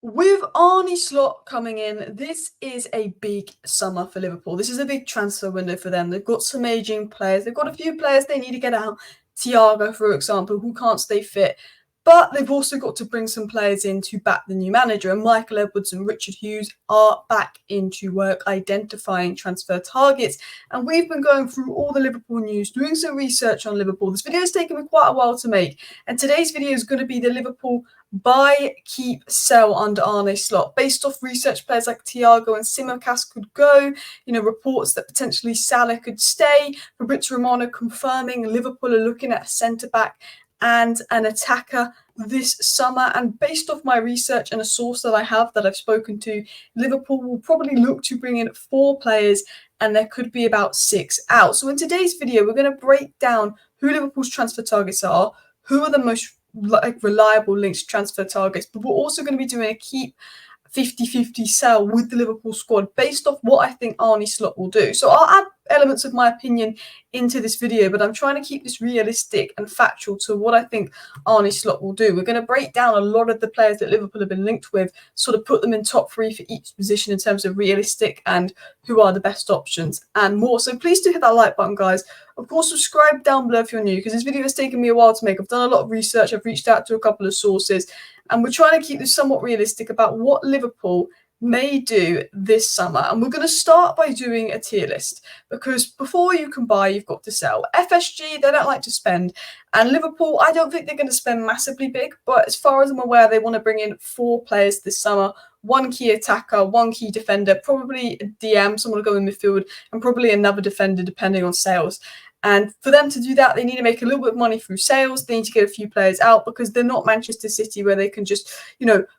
With Arne Slot coming in, this is a big summer for Liverpool. This is a big transfer window for them. They've got some aging players. They've got a few players they need to get out. Thiago, for example, who can't stay fit. But they've also got to bring some players in to back the new manager. And Michael Edwards and Richard Hughes are back into work identifying transfer targets. And we've been going through all the Liverpool news, doing some research on Liverpool. This video has taken me quite a while to make. And today's video is going to be the Liverpool buy, keep, sell under Arne Slot. Based off research, players like Thiago and Simicast could go. Reports that potentially Salah could stay. Fabrizio Romano confirming Liverpool are looking at a centre-back and an attacker this summer. And based off my research and a source that I have that I've spoken to, Liverpool will probably look to bring in 4 players and there could be about 6 out. So in today's video, we're going to break down who Liverpool's transfer targets are, who are the most reliable linked transfer targets, but we're also going to be doing a keep 50-50 sell with the Liverpool squad based off what I think Arne Slot will do. So I'll add elements of my opinion into this video, but I'm trying to keep this realistic and factual to what I think Arne Slot will do. We're going to break down a lot of the players that Liverpool have been linked with, sort of put them in top 3 for each position in terms of realistic and who are the best options and more. So please do hit that like button, guys. Of course, subscribe down below if you're new, because this video has taken me a while to make. I've done a lot of research. I've reached out to a couple of sources, and we're trying to keep this somewhat realistic about what Liverpool may do this summer. And we're going to start by doing a tier list, because before you can buy, you've got to sell. FSG, they don't like to spend. And Liverpool, I don't think they're going to spend massively big, but as far as I'm aware, they want to bring in 4 players this summer. 1 key attacker, 1 key defender, probably a DM, someone to go in midfield, and probably another defender depending on sales. And for them to do that, they need to make a little bit of money through sales. They need to get a few players out, because they're not Manchester City where they can just,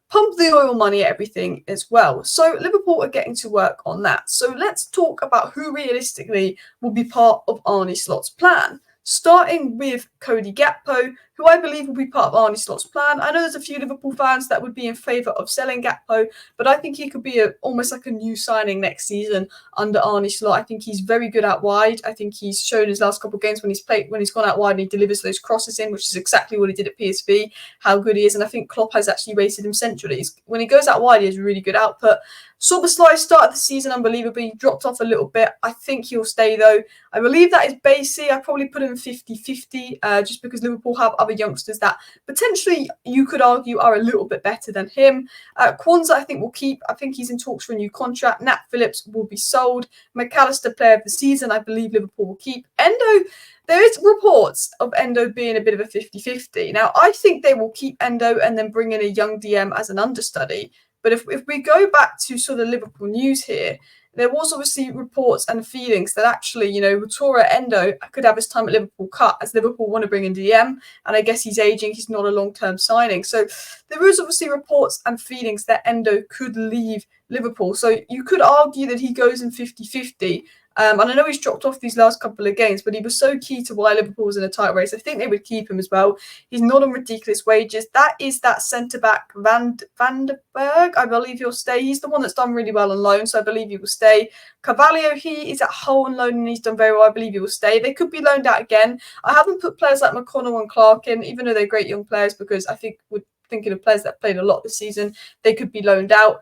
pump the oil money at everything as well. So Liverpool are getting to work on that. So let's talk about who realistically will be part of Arne Slot's plan. Starting with Cody Gakpo, who I believe will be part of Arne Slot's plan. I know there's a few Liverpool fans that would be in favour of selling Gakpo, but I think he could be almost like a new signing next season under Arne Slot. I think he's very good out wide. I think he's shown his last couple of games when he's gone out wide and he delivers those crosses in, which is exactly what he did at PSV, how good he is. And I think Klopp has actually rated him centrally. When he goes out wide, he has really good output. Szoboszlai started the season unbelievably, dropped off a little bit. I think he'll stay though. I believe that is Basie. I probably put him 50-50 just because Liverpool have other youngsters that potentially you could argue are a little bit better than him. Kwanzaa I think will keep. I think he's in talks for a new contract. Nat Phillips will be sold. McAllister player of the season, I believe Liverpool will keep. Endo, there is reports of Endo being a bit of a 50-50. Now, I think they will keep Endo and then bring in a young DM as an understudy. But if we go back to sort of Liverpool news here, there was obviously reports and feelings that actually, Vitória Endo could have his time at Liverpool cut, as Liverpool want to bring in DM. And I guess he's aging. He's not a long-term signing. So there is obviously reports and feelings that Endo could leave Liverpool. So you could argue that he goes in 50-50. And I know he's dropped off these last couple of games, but he was so key to why Liverpool was in a tight race. I think they would keep him as well. He's not on ridiculous wages. That is that centre-back Van der Berg. I believe he'll stay. He's the one that's done really well on loan, so I believe he will stay. Carvalho, he is at Hull on loan and he's done very well. I believe he will stay. They could be loaned out again. I haven't put players like McConnell and Clark in, even though they're great young players, because I think thinking of players that played a lot this season, they could be loaned out.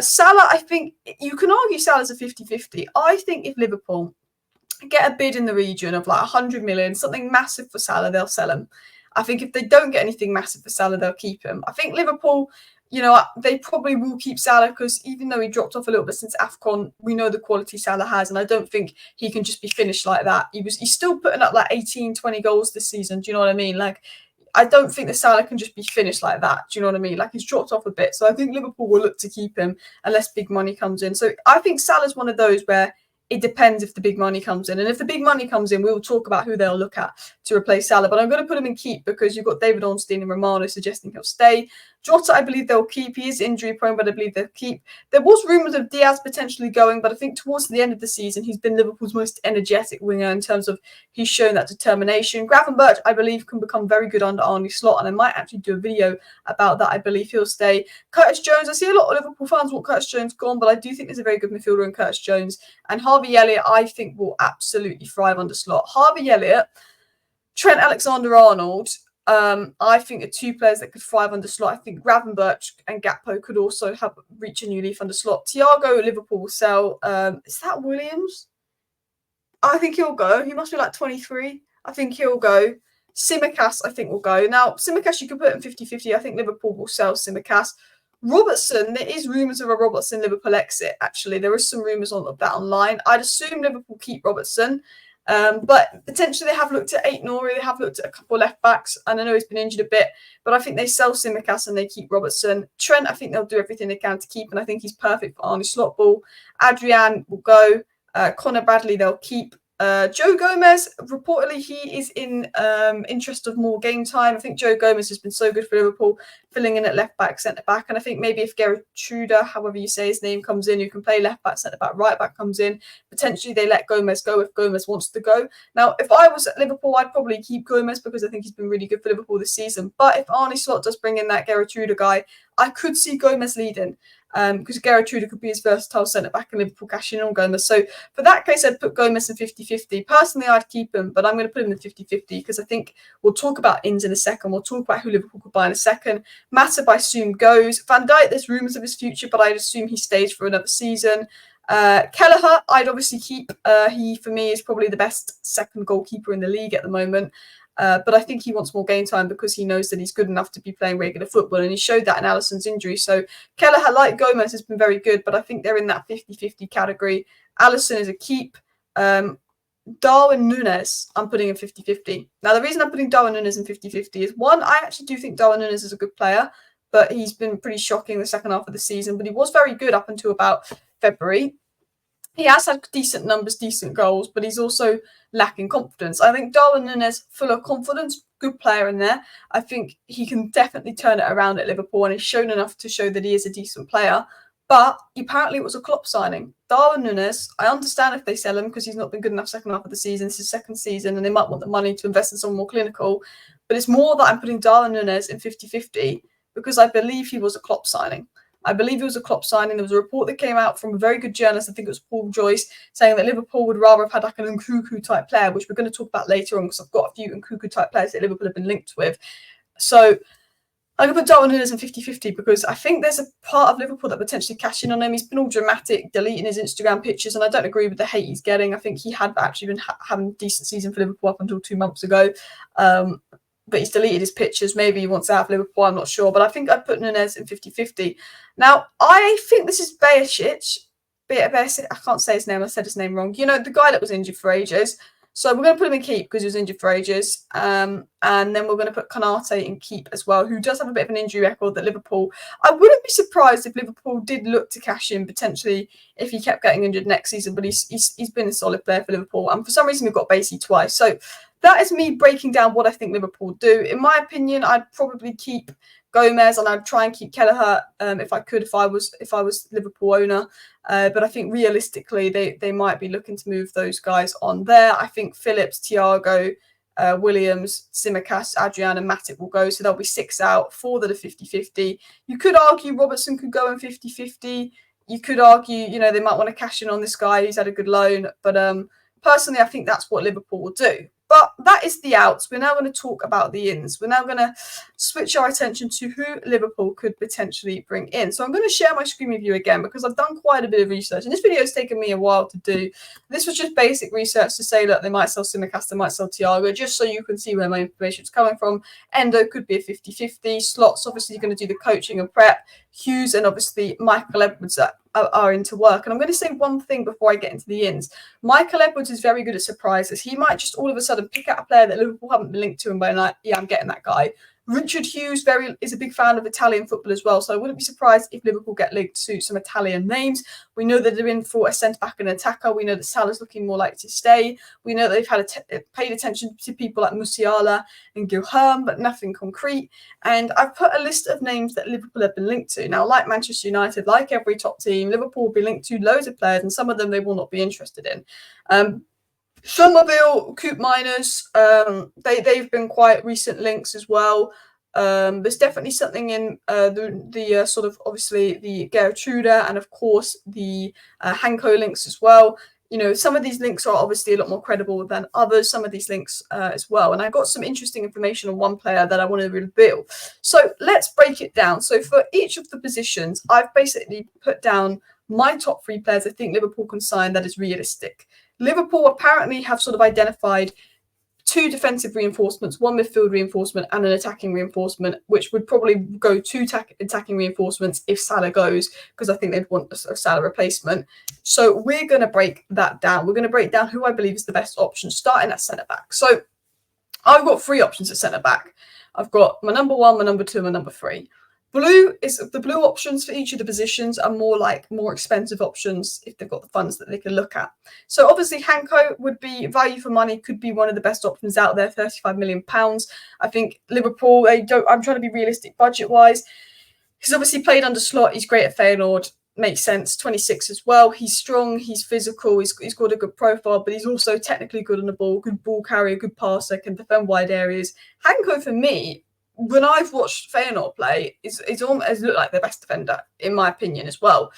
Salah, I think you can argue Salah's a 50-50. I think if Liverpool get a bid in the region of like 100 million, something massive for Salah, they'll sell him. I think if they don't get anything massive for Salah, they'll keep him. I think Liverpool, they probably will keep Salah, because even though he dropped off a little bit since AFCON, we know the quality Salah has, and I don't think he can just be finished like that. He's still putting up like 18, 20 goals this season. Do you know what I mean? I don't think that Salah can just be finished like that. Do you know what I mean? He's dropped off a bit. So I think Liverpool will look to keep him unless big money comes in. So I think Salah's one of those where it depends if the big money comes in. And if the big money comes in, we will talk about who they'll look at to replace Salah. But I'm going to put him in keep, because you've got David Ornstein and Romano suggesting he'll stay. Jota, I believe they'll keep. He is injury prone, but I believe they'll keep. There was rumours of Diaz potentially going, but I think towards the end of the season, he's been Liverpool's most energetic winger in terms of he's shown that determination. Gravenberch, I believe, can become very good under Arne Slot, and I might actually do a video about that. I believe he'll stay. Curtis Jones, I see a lot of Liverpool fans want Curtis Jones gone, but I do think there's a very good midfielder in Curtis Jones. And Harvey Elliott, I think, will absolutely thrive under Slot. Harvey Elliott, Trent Alexander-Arnold, I think are two players that could thrive under Slot. I think Gravenberch and Gakpo could also reach a new leaf under Slot. Thiago, Liverpool will sell. Is that Williams? I think he'll go. He must be like 23. I think he'll go. Tsimikas, I think, will go. Now, Tsimikas, you can put in 50-50. I think Liverpool will sell Tsimikas. Robertson, there is rumours of a Robertson Liverpool exit, actually. There is some rumours of that online. I'd assume Liverpool keep Robertson. But potentially they have looked at Aït-Nouri, they have looked at a couple of left backs, and I know he's been injured a bit, but I think they sell Tsimikas and they keep Robertson. Trent, I think they'll do everything they can to keep, and I think he's perfect for Arne Slot ball. Adrian will go. Connor Bradley, they'll keep. Joe Gomez, reportedly he is in interest of more game time. I think Joe Gomez has been so good for Liverpool, filling in at left back, centre back. And I think maybe if Gertruda, however you say his name, comes in, who can play left back, centre back, right back comes in, potentially they let Gomez go if Gomez wants to go. Now, if I was at Liverpool, I'd probably keep Gomez because I think he's been really good for Liverpool this season. But if Arne Slot does bring in that Gertruda guy, I could see Gomez leading. Because Gertruda could be his versatile centre-back and Liverpool cashing in on Gomez. So for that case, I'd put Gomez in 50-50. Personally, I'd keep him, but I'm going to put him in 50-50 because I think we'll talk about ins in a second. We'll talk about who Liverpool could buy in a second. Matip, I assume, goes. Van Dijk, there's rumours of his future, but I'd assume he stays for another season. Kelleher, I'd obviously keep. He, for me, is probably the best second goalkeeper in the league at the moment. But I think he wants more game time because he knows that he's good enough to be playing regular football, and he showed that in Alisson's injury. So Kelleher, like Gomez, has been very good, but I think they're in that 50-50 category. Alisson is a keep. Darwin Núñez, I'm putting in 50-50. Now, the reason I'm putting Darwin Núñez in 50-50 is, one, I actually do think Darwin Núñez is a good player, but he's been pretty shocking the second half of the season, but he was very good up until about February. He has had decent numbers, decent goals, but he's also lacking confidence. I think Darwin Núñez, full of confidence, good player in there. I think he can definitely turn it around at Liverpool, and he's shown enough to show that he is a decent player. But apparently it was a Klopp signing. Darwin Núñez, I understand if they sell him because he's not been good enough second half of the season. This is his second season, and they might want the money to invest in someone more clinical. But it's more that I'm putting Darwin Núñez in 50-50 because I believe he was a Klopp signing. I believe it was a Klopp signing. There was a report that came out from a very good journalist, I think it was Paul Joyce, saying that Liverpool would rather have had like an Nkunku type player, which we're going to talk about later on because I've got a few Nkunku type players that Liverpool have been linked with. So I'm going to put Darwin Núñez in 50-50 because I think there's a part of Liverpool that potentially cash in on him. He's been all dramatic, deleting his Instagram pictures, and I don't agree with the hate he's getting. I think he had actually been having a decent season for Liverpool up until 2 months ago. But he's deleted his pictures. Maybe he wants out of Liverpool. I'm not sure. But I think I'd put Núñez in 50-50. Now, I think this is Beasic. I can't say his name. I said his name wrong. You know, the guy that was injured for ages. So we're going to put him in keep because he was injured for ages. And then we're going to put Konate in keep as well, who does have a bit of an injury record that Liverpool... I wouldn't be surprised if Liverpool did look to cash in potentially if he kept getting injured next season. But he's been a solid player for Liverpool. And for some reason, we've got Basie twice. So that is me breaking down what I think Liverpool do. In my opinion, I'd probably keep Gomez and I'd try and keep Kelleher if I could, if I was Liverpool owner. But I think realistically, they might be looking to move those guys on there. I think Phillips, Thiago, Williams, Tsimikas, Adrian and Matip will go. So there'll be 6 out, 4 that are 50-50. You could argue Robertson could go in 50-50. You could argue, you know, they might want to cash in on this guy who's had a good loan. But personally, I think that's what Liverpool will do. But that is the outs. We're now going to talk about the ins. We're now going to switch our attention to who Liverpool could potentially bring in. So I'm going to share my screen with you again because I've done quite a bit of research. And this video has taken me a while to do. This was just basic research to say, look, they might sell Tsimikas, they might sell Thiago, just so you can see where my information is coming from. Endo could be a 50-50. Slots, obviously, you're going to do the coaching and prep. Hughes and obviously Michael Edwards are into work. And I'm going to say one thing before I get into the ins. Michael Edwards is very good at surprises. He might just all of a sudden pick out a player that Liverpool haven't been linked to and be like, yeah, I'm getting that guy. Richard Hughes is a big fan of Italian football as well, so I wouldn't be surprised if Liverpool get linked to some Italian names. We know that they're in for a centre-back and attacker. We know that Salah's looking more likely to stay. We know that they've paid attention to people like Musiala and Guilherme, but nothing concrete. And I've put a list of names that Liverpool have been linked to. Now, like Manchester United, like every top team, Liverpool will be linked to loads of players, and some of them they will not be interested in. Somerville, Coop Miners, they've been quite recent links as well. There's definitely something in the sort of obviously the Gertruda and of course the Hanko links as well. some of these links are obviously a lot more credible than others, some of these links as well. And I got some interesting information on one player that I want to reveal. So let's break it down. So for each of the positions, I've basically put down my top 3 players I think Liverpool can sign that is realistic. Liverpool apparently have sort of identified 2 defensive reinforcements, 1 midfield reinforcement and an attacking reinforcement, which would probably go 2 attacking reinforcements if Salah goes, because I think they'd want a Salah replacement. So we're going to break that down. We're going to break down who I believe is the best option, starting at centre-back. So I've got 3 options at centre-back. I've got my number 1, my number 2, and my number 3. The blue options for each of the positions are more expensive options if they've got the funds that they can look at. So obviously Hanko would be value for money, could be one of the best options out there, £35 million. I think Liverpool, I'm trying to be realistic budget-wise. He's obviously played under Slot. He's great at Feyenoord. Makes sense. 26 as well. He's strong. He's physical. He's got a good profile, but he's also technically good on the ball, good ball carrier, good passer, can defend wide areas. Hanko, for me, when I've watched Feyenoord play, it's almost looked like their best defender, in my opinion, as well.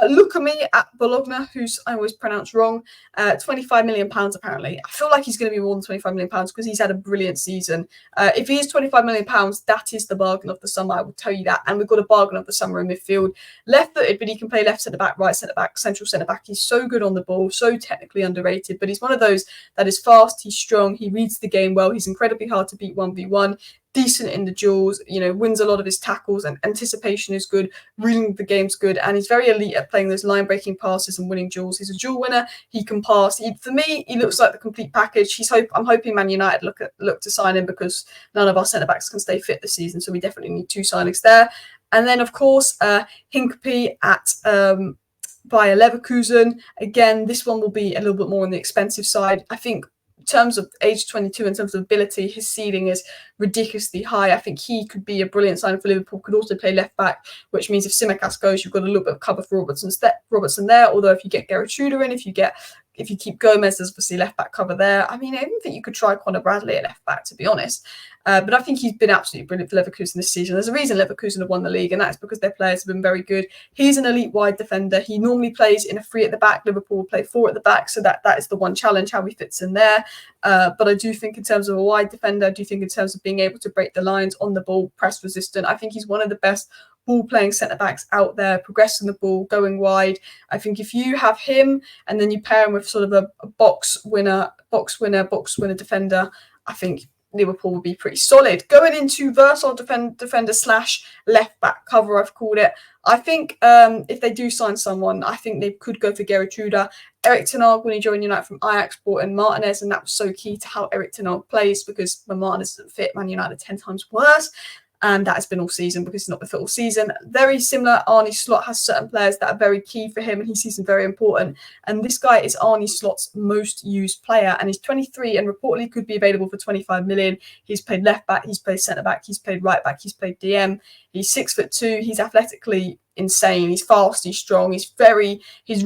Look at me at Bologna, who's I always pronounce wrong, £25 million apparently. I feel like he's going to be more than £25 million because he's had a brilliant season. If he is £25 million, that is the bargain of the summer, I will tell you that. And we've got a bargain of the summer in midfield. Left-footed, but he can play left centre-back, right centre-back, central centre-back. He's so good on the ball, so technically underrated, but he's one of those that is fast, he's strong, he reads the game well, he's incredibly hard to beat 1v1. Decent in the duels, wins a lot of his tackles, and anticipation is good, reading the game's good, and he's very elite at playing those line-breaking passes and winning duels. He's a duel winner. He can pass. For me, he looks like the complete package. I'm hoping Man United look to sign him because none of our centre-backs can stay fit this season, so we definitely need 2 signings there. And then, of course, Hinkepie at Bayer Leverkusen. Again, this one will be a little bit more on the expensive side. I think in terms of age 22, in terms of ability, his ceiling is ridiculously high. I think he could be a brilliant sign for Liverpool, could also play left back, which means if Tsimikas goes, you've got a little bit of cover for Robertson there. Although if you get Gertruda in, if you keep Gomez, there's obviously left back cover there. I mean, I even think you could try Conor Bradley at left back, to be honest. But I think he's been absolutely brilliant for Leverkusen this season. There's a reason Leverkusen have won the league, and that's because their players have been very good. He's an elite wide defender. He normally plays in a 3 at the back. Liverpool will play 4 at the back, so that is the one challenge, how he fits in there. But I do think in terms of a wide defender, I do think in terms of being able to break the lines on the ball, press resistant, I think he's one of the best ball-playing centre-backs out there, progressing the ball, going wide. I think if you have him and then you pair him with sort of a box winner defender, I think Liverpool will be pretty solid. Going into versatile defender / left-back cover, I've called it. I think if they do sign someone, I think they could go for Gertruda. Erik ten Hag, when he joined United from Ajax, brought in Martinez, and that was so key to how Erik ten Hag plays, because when Martinez doesn't fit, Man United 10 times worse. And that has been all season because he's not been fit all season. Very similar, Arne Slot has certain players that are very key for him and he sees them very important. And this guy is Arne Slot's most used player, and he's 23 and reportedly could be available for 25 million. He's played left back, he's played centre back, he's played right back, he's played DM. He's 6'2", he's athletically insane, he's fast, he's strong, his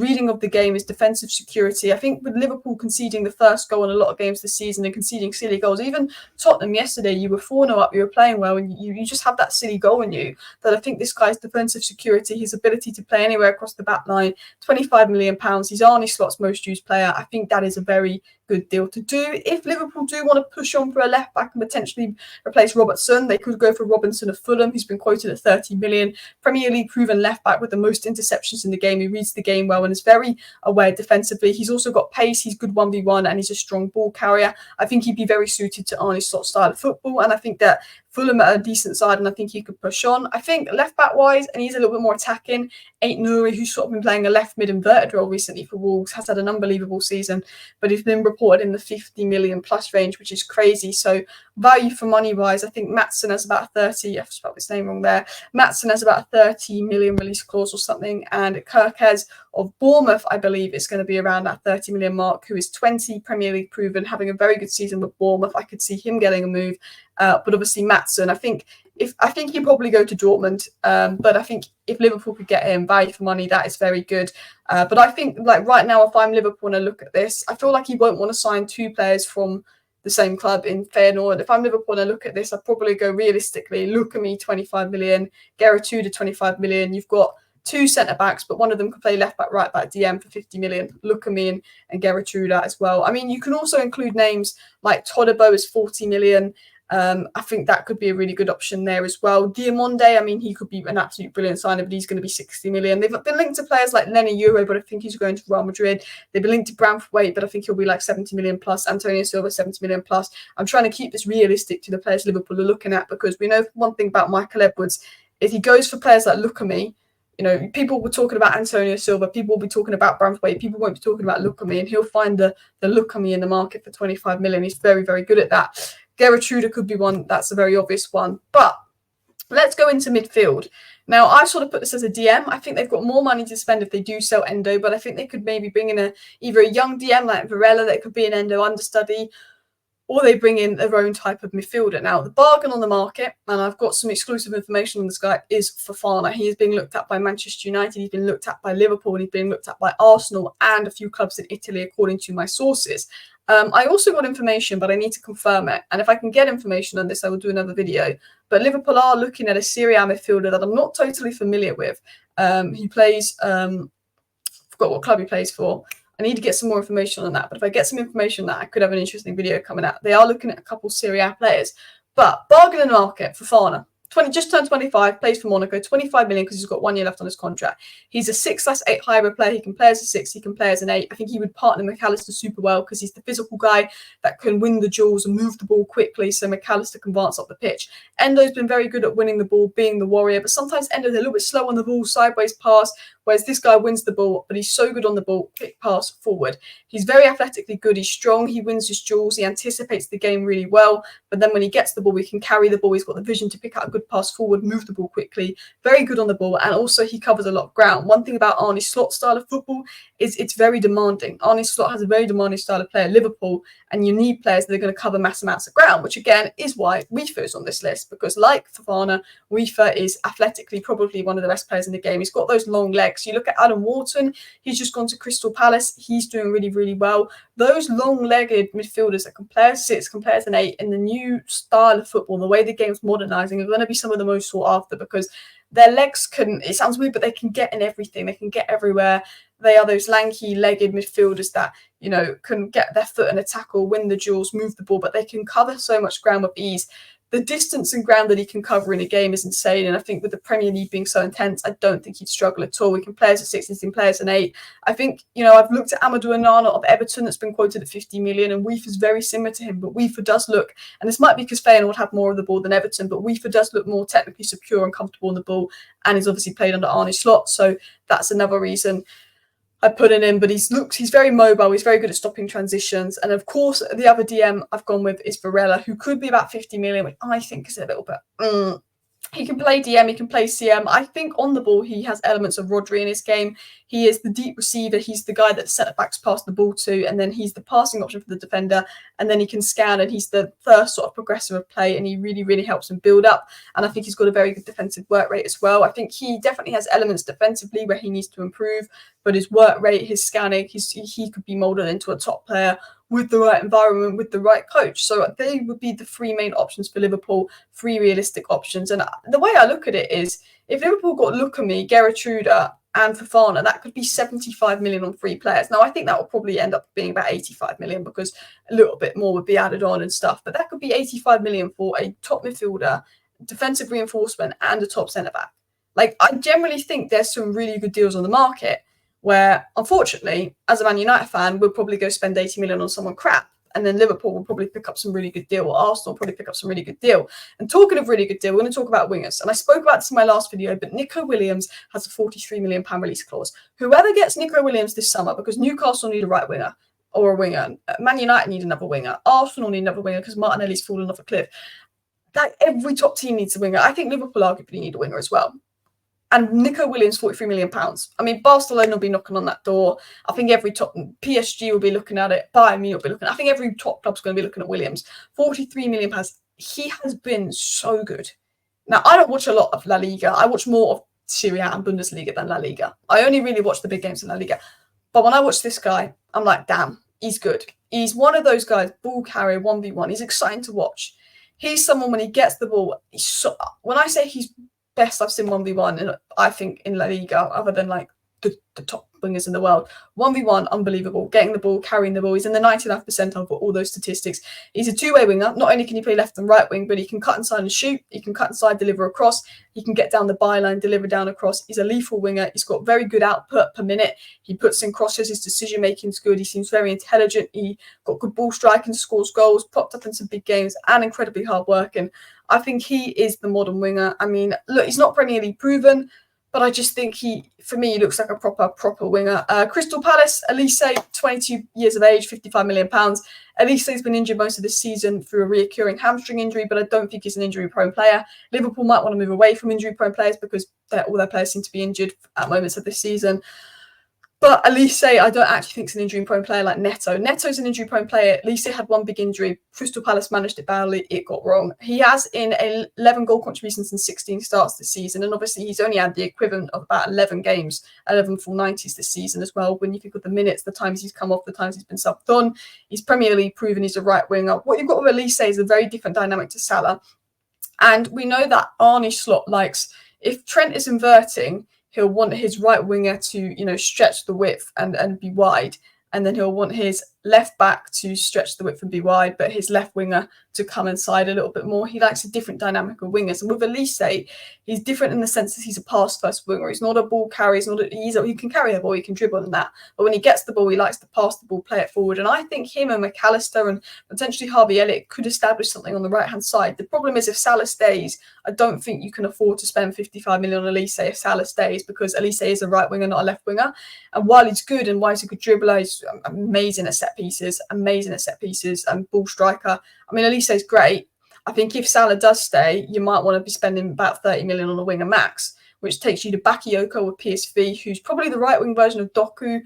reading of the game, his defensive security. I think with Liverpool conceding the first goal in a lot of games this season and conceding silly goals, even Tottenham yesterday, you were 4-0 up, you were playing well, and you just have that silly goal in you. That I think this guy's defensive security, his ability to play anywhere across the back line, £25 million, he's Arne Slot's most used player. I think that is a very good deal to do. If Liverpool do want to push on for a left back and potentially replace Robertson, they could go for Robinson of Fulham, who's been quoted at 30 million. Premier League proven left back with the most interceptions in the game. He reads the game well and is very aware defensively. He's also got pace, he's good 1v1, and he's a strong ball carrier. I think he'd be very suited to Arne Slot's style of football, and I think that Fulham are a decent side, and I think he could push on. I think left back wise, and he's a little bit more attacking, Ait Nouri, who's sort of been playing a left mid inverted role recently for Wolves, has had an unbelievable season, but he's been reported in the 50 million plus range, which is crazy. So value for money wise, I think Maatsen has about 30, I've spelled his name wrong there, Maatsen has about a 30 million release clause or something, and Kirkes of Bournemouth, I believe, is going to be around that 30 million mark, who is 20, Premier League proven, having a very good season with Bournemouth. I could see him getting a move, but obviously Maatsen, I think he'd probably go to Dortmund, but I think if Liverpool could get him, value for money, that is very good. But I think like right now, if I'm Liverpool and I look at this, I feel like he won't want to sign 2 players from the same club in Feyenoord. If I'm Liverpool and I look at this, I'd probably go realistically, look at me, 25 million, Gertruda 25 million. You've got two centre-backs, but one of them could play left-back, right-back, DM for 50 million. Look at me and Gertruda as well. I mean, you can also include names like Todibo is 40 million. I think that could be a really good option there as well. Diamonde, I mean, he could be an absolute brilliant signer, but he's going to be 60 million. They've been linked to players like Lenny Euro, but I think he's going to Real Madrid. They've been linked to Branthwaite, but I think he'll be like 70 million plus. Antonio Silva, 70 million plus. I'm trying to keep this realistic to the players Liverpool are looking at, because we know one thing about Michael Edwards. If he goes for players like Look at Me, you know, people were talking about Antonio Silva, people will be talking about Branthwaite, people won't be talking about Look at Me, and he'll find the Look at Me in the market for 25 million. He's very, very good at that. Gertruda could be one. That's a very obvious one. But let's go into midfield. Now, I sort of put this as a DM. I think they've got more money to spend if they do sell Endo, but I think they could maybe bring in either a young DM like Varela that could be an Endo understudy, or they bring in their own type of midfielder. Now, the bargain on the market, and I've got some exclusive information on this guy, is Fofana. He is being looked at by Manchester United. He's been looked at by Liverpool. He's being looked at by Arsenal and a few clubs in Italy, according to my sources. I also got information, but I need to confirm it. And if I can get information on this, I will do another video. But Liverpool are looking at a Serie A midfielder that I'm not totally familiar with. He plays, forgot what club he plays for. I need to get some more information on that. But if I get some information on that, I could have an interesting video coming out. They are looking at a couple Serie A players. But bargain in the market for Fofana. Just turned 25, plays for Monaco, 25 million because he's got 1 year left on his contract. He's a 6/8 hybrid player. He can play as a 6, he can play as an 8. I think he would partner McAllister super well because he's the physical guy that can win the duels and move the ball quickly, so McAllister can advance up the pitch. Endo's been very good at winning the ball, being the warrior, but sometimes Endo's a little bit slow on the ball, sideways pass, whereas this guy wins the ball, but he's so good on the ball, quick pass forward. He's very athletically good, he's strong, he wins his duels, he anticipates the game really well, but then when he gets the ball, he can carry the ball, he's got the vision to pick out a good pass forward, move the ball quickly, very good on the ball, and also he covers a lot of ground. One thing about Arne Slot's style of football is it's very demanding. Arne Slot has a very demanding style of play at Liverpool, and you need players that are going to cover mass amounts of ground, which again is why Weaver is on this list, because like Fofana, Weaver is athletically probably one of the best players in the game. He's got those long legs. You look at Adam Wharton, he's just gone to Crystal Palace, he's doing really, really well. Those long-legged midfielders that can play as 6, can play as an 8 in the new style of football, the way the game's modernising, are going to be some of the most sought after, because their legs can, it sounds weird, but they can get in everything. They can get everywhere. They are those lanky legged midfielders that, you know, can get their foot in a tackle, win the duels, move the ball, but they can cover so much ground with ease. The distance and ground that he can cover in a game is insane. And I think with the Premier League being so intense, I don't think he'd struggle at all. He can play as a 6, he can play as an 8. I think, you know, I've looked at Amadou Onana of Everton that's been quoted at 50 million, and Weaver's very similar to him. But Weaver does look, and this might be because Feyenoord have more of the ball than Everton, but Weaver does look more technically secure and comfortable on the ball, and he's obviously played under Arne Slot. So that's another reason I put it in, but he's very mobile, he's very good at stopping transitions. And of course, the other DM I've gone with is Varela, who could be about 50 million, which I think is a little bit... He can play DM, he can play CM. I think on the ball, he has elements of Rodri in his game. He is the deep receiver. He's the guy that centre-backs pass the ball to, and then he's the passing option for the defender, and then he can scan, and he's the first sort of progressor of play, and he really, really helps him build up. And I think he's got a very good defensive work rate as well. I think he definitely has elements defensively where he needs to improve, but his work rate, his scanning, he could be moulded into a top player with the right environment, with the right coach. So they would be the 3 main options for Liverpool, 3 realistic options. And the way I look at it is, if Liverpool got Lukami, Gertruda and Fofana, that could be 75 million on 3 players. Now, I think that will probably end up being about 85 million because a little bit more would be added on and stuff. But that could be 85 million for a top midfielder, defensive reinforcement and a top centre-back. Like, I generally think there's some really good deals on the market, where, unfortunately, as a Man United fan, we'll probably go spend 80 million on someone crap. And then Liverpool will probably pick up some really good deal, or Arsenal will probably pick up some really good deal. And talking of really good deal, we're going to talk about wingers. And I spoke about this in my last video, but Nico Williams has a £43 million release clause. Whoever gets Nico Williams this summer, because Newcastle need a right winger or a winger, Man United need another winger, Arsenal need another winger because Martinelli's fallen off a cliff. Like, every top team needs a winger. I think Liverpool arguably need a winger as well. And Nico Williams, £43 million. I mean, Barcelona will be knocking on that door. I think every top PSG will be looking at it. Bayern Munich will be looking. I think every top club's going to be looking at Williams. £43 million. He has been so good. Now, I don't watch a lot of La Liga. I watch more of Serie A and Bundesliga than La Liga. I only really watch the big games in La Liga. But when I watch this guy, I'm like, damn, he's good. He's one of those guys, ball carrier, 1v1. He's exciting to watch. He's someone, when he gets the ball, when I say he's best I've seen 1v1, and I think in La Liga, other than like the top wingers in the world. 1v1, unbelievable. Getting the ball, carrying the ball. He's in the 99th percentile for all those statistics. He's a two-way winger. Not only can he play left and right wing, but he can cut inside and shoot. He can cut inside, deliver across. He can get down the byline, deliver down across. He's a lethal winger. He's got very good output per minute. He puts in crosses. His decision-making is good. He seems very intelligent. He got good ball striking, scores goals, popped up in some big games, and incredibly hard-working. I think he is the modern winger. I mean, look, he's not Premier League proven, but I just think for me, he looks like a proper winger. Crystal Palace, Elise, 22 years of age, £55 million. Elise's been injured most of this season through a reoccurring hamstring injury, but I don't think he's an injury-prone player. Liverpool might want to move away from injury-prone players because all their players seem to be injured at moments of this season. But Elise, I don't actually think is an injury-prone player like Neto. Neto's an injury-prone player. Elise had one big injury. Crystal Palace managed it badly. It got wrong. He has in 11 goal contributions and 16 starts this season. And obviously, he's only had the equivalent of about 11 games, 11 full 90s this season as well. When you think of the minutes, the times he's come off, the times he's been subbed on, he's Premier League proven he's a right winger. What you've got with Elise is a very different dynamic to Salah. And we know that Arne Slot likes, if Trent is inverting, he'll want his right winger to, stretch the width and be wide. And then he'll want his left back to stretch the width and be wide, but his left winger to come inside a little bit more. He likes a different dynamic of wingers. And with Elise, he's different in the sense that he's a pass-first winger. He's not a ball carrier. He can carry the ball, he can dribble and that. But when he gets the ball, he likes to pass the ball, play it forward. And I think him and McAllister and potentially Harvey Elliott could establish something on the right-hand side. The problem is if Salah stays, I don't think you can afford to spend 55 million on Elise if Salah stays, because Elise is a right winger, not a left winger. And while he's good and while he's a good dribbler, he's amazing at set pieces and ball striker. I mean, Elise is great. I think if Salah does stay, you might want to be spending about 30 million on a winger max, which takes you to Bakayoko with PSV, who's probably the right wing version of Doku,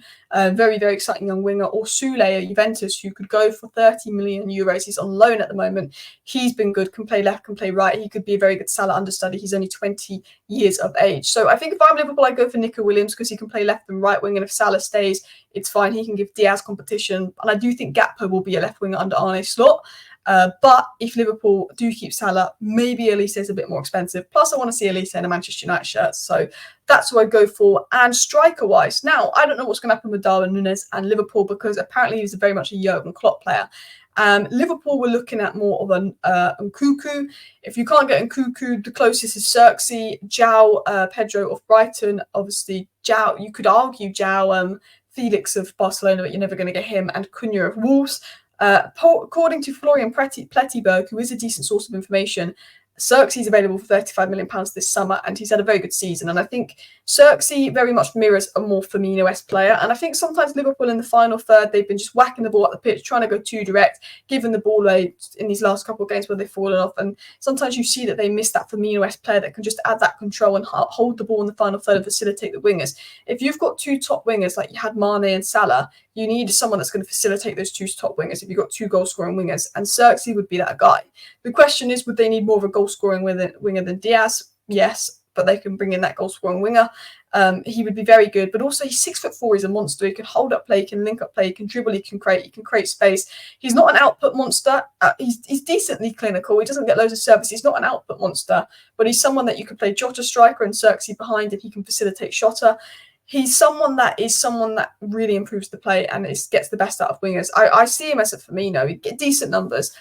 very, very exciting young winger, or Sule at Juventus, who could go for 30 million euros. He's on loan at the moment. He's been good, can play left, can play right. He could be a very good Salah understudy. He's only 20 years of age. So I think if I'm Liverpool, I go for Nico Williams because he can play left and right wing. And if Salah stays, it's fine. He can give Diaz competition. And I do think Gakpo will be a left winger under Arne Slot. But if Liverpool do keep Salah, maybe Elise is a bit more expensive. Plus, I want to see Elise in a Manchester United shirt. So that's who I go for. And striker-wise, now, I don't know what's going to happen with Darwin Núñez and Liverpool because apparently he's very much a Jurgen Klopp player. Liverpool were looking at more of an Nkunku. If you can't get Nkunku, the closest is Xerxes, João Pedro of Brighton. Obviously, João, you could argue João Felix of Barcelona, but you're never going to get him, and Cunha of Wolves. According to Florian Plettenberg, who is a decent source of information, Xerxes is available for £35 million this summer, and he's had a very good season. And I think Xerxes very much mirrors a more Firmino-esque player. And I think sometimes Liverpool in the final third, they've been just whacking the ball up the pitch, trying to go too direct, giving the ball away in these last couple of games where they've fallen off. And sometimes you see that they miss that Firmino-esque player that can just add that control and hold the ball in the final third and facilitate the wingers. If you've got two top wingers like you had Mane and Salah, you need someone that's going to facilitate those two top wingers if you've got two goal-scoring wingers. And Xerxes would be that guy. The question is, would they need more of a goal-scoring winger than Diaz? Yes, but they can bring in that goal-scoring winger. He would be very good, but also he's 6'4", he's a monster. He can hold up play, he can link up play, he can dribble, he can create space. He's not an output monster. He's decently clinical. He doesn't get loads of service. He's not an output monster, but he's someone that you could play Jota striker and Xerxes behind, and he can facilitate Shota. He's someone that really improves the play and gets the best out of wingers. I see him as a Firmino. He get decent numbers.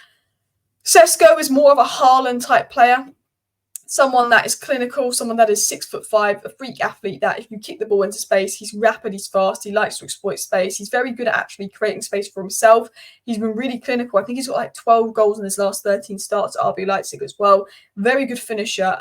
Sesko is more of a Haaland type player. Someone that is clinical, someone that is 6'5", a freak athlete that if you kick the ball into space, he's rapid, he's fast, he likes to exploit space. He's very good at actually creating space for himself. He's been really clinical. I think he's got like 12 goals in his last 13 starts at RB Leipzig as well. Very good finisher.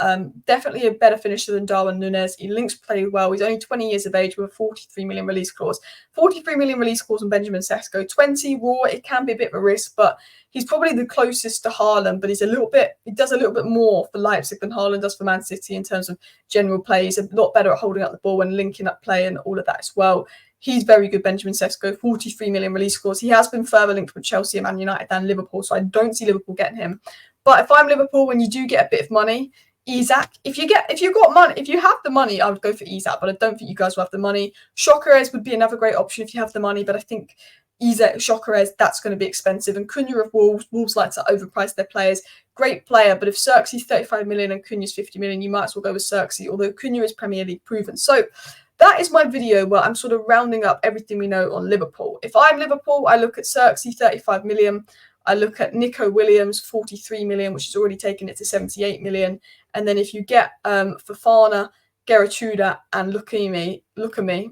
Definitely a better finisher than Darwin Núñez. He links play well. He's only 20 years of age with a 43 million release clause. 43 million release clause on Benjamin Sesko. 20 raw, it can be a bit of a risk, but he's probably the closest to Haaland, but he does a little bit more for Leipzig than Haaland does for Man City in terms of general play. He's a lot better at holding up the ball and linking up play and all of that as well. He's very good, Benjamin Sesko, 43 million release clause. He has been further linked with Chelsea and Man United than Liverpool, so I don't see Liverpool getting him. But if I'm Liverpool, when you do get a bit of money, Isak, if you have the money, I would go for Isak, but I don't think you guys will have the money. Chokeres would be another great option if you have the money, but I think Gyökeres, that's going to be expensive. And Cunha of Wolves like to overprice their players. Great player, but if Xerxes 35 million and Cunha's 50 million, you might as well go with Xerxes, although Cunha is Premier League proven. So that is my video where I'm sort of rounding up everything we know on Liverpool. If I'm Liverpool, I look at Xerxes 35 million. I look at Nico Williams 43 million, which has already taken it to 78 million. And then if you get Fofana, Geretruda, and look at me,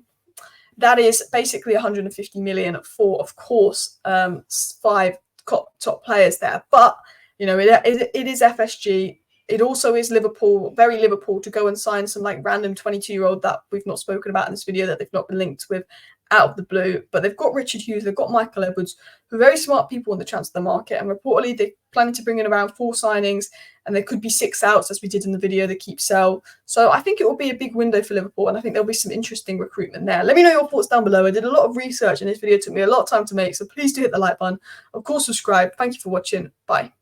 that is basically 150 million for, of course, 5 top players there. But, you know, it is FSG. It also is Liverpool, very Liverpool, to go and sign some like random 22-year-old that we've not spoken about in this video, that they've not been linked with out of the blue. But they've got Richard Hughes, they've got Michael Edwards, who are very smart people in the transfer market. And reportedly, they're planning to bring in around 4 signings, and there could be 6 outs, as we did in the video, the keep sell. So I think it will be a big window for Liverpool, and I think there'll be some interesting recruitment there. Let me know your thoughts down below. I did a lot of research, and this video took me a lot of time to make, so please do hit the like button. Of course, subscribe. Thank you for watching. Bye.